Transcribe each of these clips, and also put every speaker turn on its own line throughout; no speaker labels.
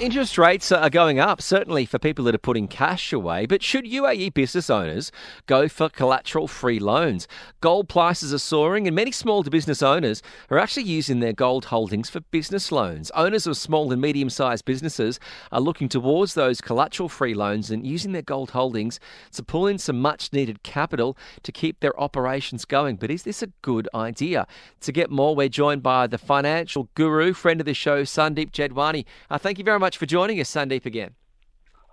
Interest rates are going up, certainly for people that are putting cash away. But should UAE business owners go for collateral-free loans? Gold prices are soaring, and many small to business owners are actually using their gold holdings for business loans. Owners of small and medium-sized businesses are looking towards those collateral-free loans and using their gold holdings to pull in some much-needed capital to keep their operations going. But is this a good idea? To get more, we're joined by the financial guru, friend of the show, Sandeep Jadwani. Thank you very much for joining us, Sandeep, again.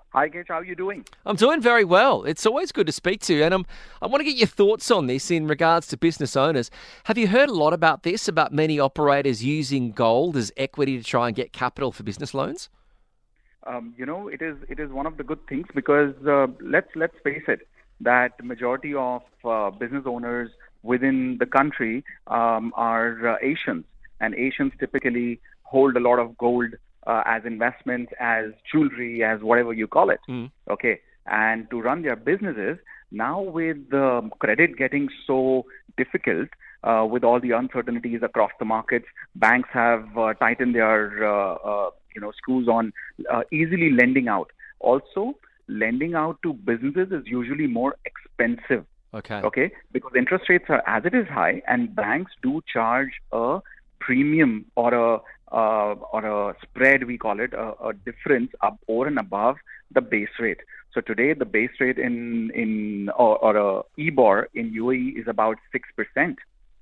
Hi, Kitch. How are you doing?
I'm doing very well. It's always good to speak to you, and I want to get your thoughts on this in regards to business owners. Have you heard a lot about this, about many operators using gold as equity to try and get capital for business loans?
It is one of the good things because let's face it, that majority of business owners within the country are Asians, and Asians typically hold a lot of gold as investments, as jewelry, as whatever you call it. Okay. And to run their businesses, now with credit getting so difficult, with all the uncertainties across the markets, banks have tightened their screws on easily lending out. Also, lending out to businesses is usually more expensive. Okay. Because interest rates are as it is high, and banks do charge a premium or a spread, we call it, a difference up over and above the base rate. So today the base rate or a EBOR in UAE is about 6%.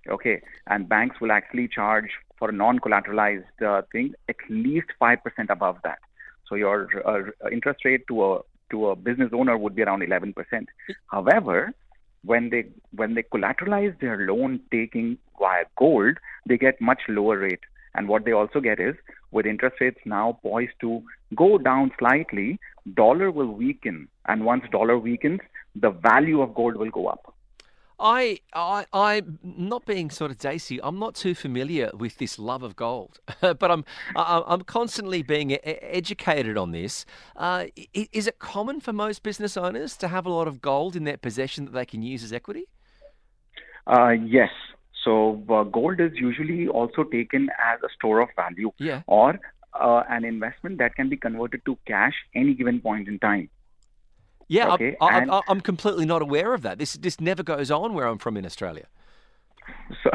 Okay, and banks will actually charge for a non-collateralized thing at least 5% above that. So your interest rate to a business owner would be around 11%. However, when they collateralize their loan taking via gold, they get much lower rate. And what they also get is, with interest rates now poised to go down slightly, dollar will weaken. And once dollar weakens, the value of gold will go up.
I'm not being sort of dacey. I'm not too familiar with this love of gold, but I'm constantly being educated on this. Is it common for most business owners to have a lot of gold in their possession that they can use as equity?
Yes. So gold is usually also taken as a store of value, or an investment that can be converted to cash any given point in time.
Yeah, okay. I'm completely not aware of that. This never goes on where I'm from in Australia.
So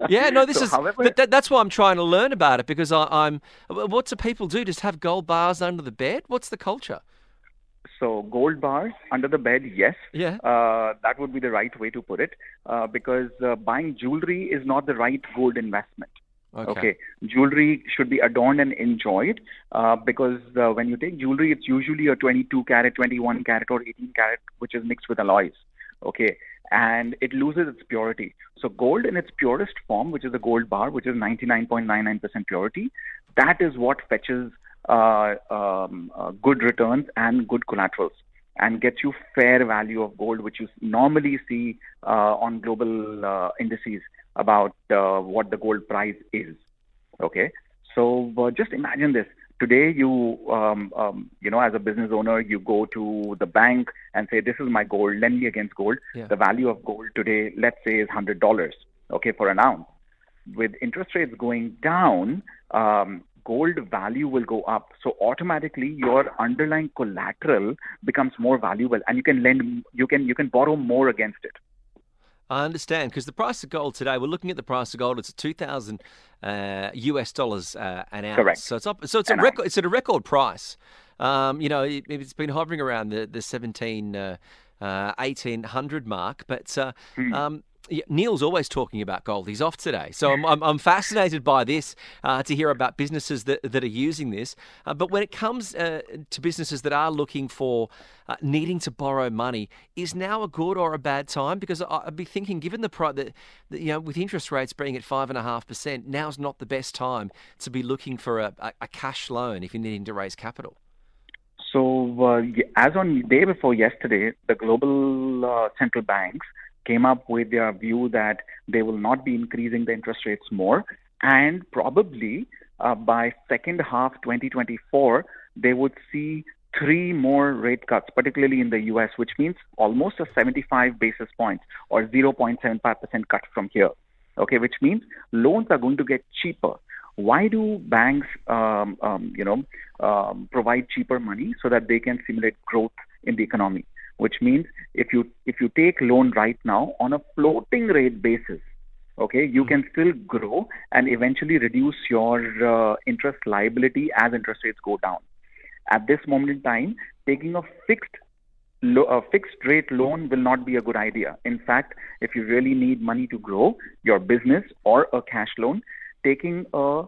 yeah, no, this
so
is.
However,
that's why I'm trying to learn about it, because I'm. What do people do? Just have gold bars under the bed? What's the culture?
So gold bars under the bed, yes.
Yeah.
That would be the right way to put it, because buying jewelry is not the right gold investment. Okay. Jewelry should be adorned and enjoyed, because when you take jewelry, it's usually a 22 carat, 21 carat, or 18 carat, which is mixed with alloys. Okay. And it loses its purity. So gold in its purest form, which is a gold bar, which is 99.99% purity, that is what fetches good returns and good collaterals, and gets you fair value of gold, which you normally see on global indices about what the gold price is. Okay, so just imagine this. Today, as a business owner, you go to the bank and say, "This is my gold. Lend me against gold."
Yeah.
The value of gold today, let's say, is $100. Okay, for an ounce. With interest rates going down, gold value will go up. So automatically your underlying collateral becomes more valuable, and you can borrow more against it.
I understand, because the price of gold today, we're looking at the price of gold, it's at $2,000 US dollars an ounce.
Correct.
So it's up. So it's it's at a record price. It's been hovering around the 1800 mark, but Neil's always talking about gold. He's off today, so I'm fascinated by this to hear about businesses that are using this. But when it comes to businesses that are looking for needing to borrow money, is now a good or a bad time? Because I'd be thinking, given the price that with interest rates being at 5.5%, now's not the best time to be looking for a cash loan if you're needing to raise capital.
So as on day before yesterday, the global central banks came up with their view that they will not be increasing the interest rates more, and probably by second half 2024, they would see 3 more rate cuts, particularly in the US, which means almost a 75 basis points or 0.75% cut from here. Okay, which means loans are going to get cheaper. Why do banks, provide cheaper money so that they can stimulate growth in the economy? Which means if you take loan right now on a floating rate basis, okay, you can still grow and eventually reduce your interest liability as interest rates go down. At this moment in time, taking a fixed rate loan will not be a good idea. In fact, if you really need money to grow your business or a cash loan, taking a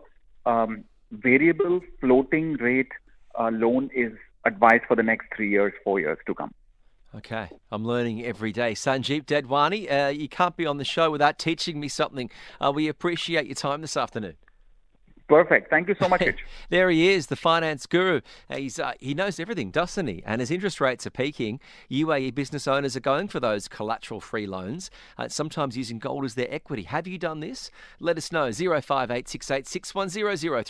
variable floating rate loan is advised for the next 3 years, 4 years to come.
Okay, I'm learning every day. Sandeep Jadwani, you can't be on the show without teaching me something. We appreciate your time this afternoon.
Perfect. Thank you so much, Kitch.
There he is, the finance guru. He knows everything, doesn't he? And as interest rates are peaking, UAE business owners are going for those collateral-free loans, sometimes using gold as their equity. Have you done this? Let us know. 0586861003.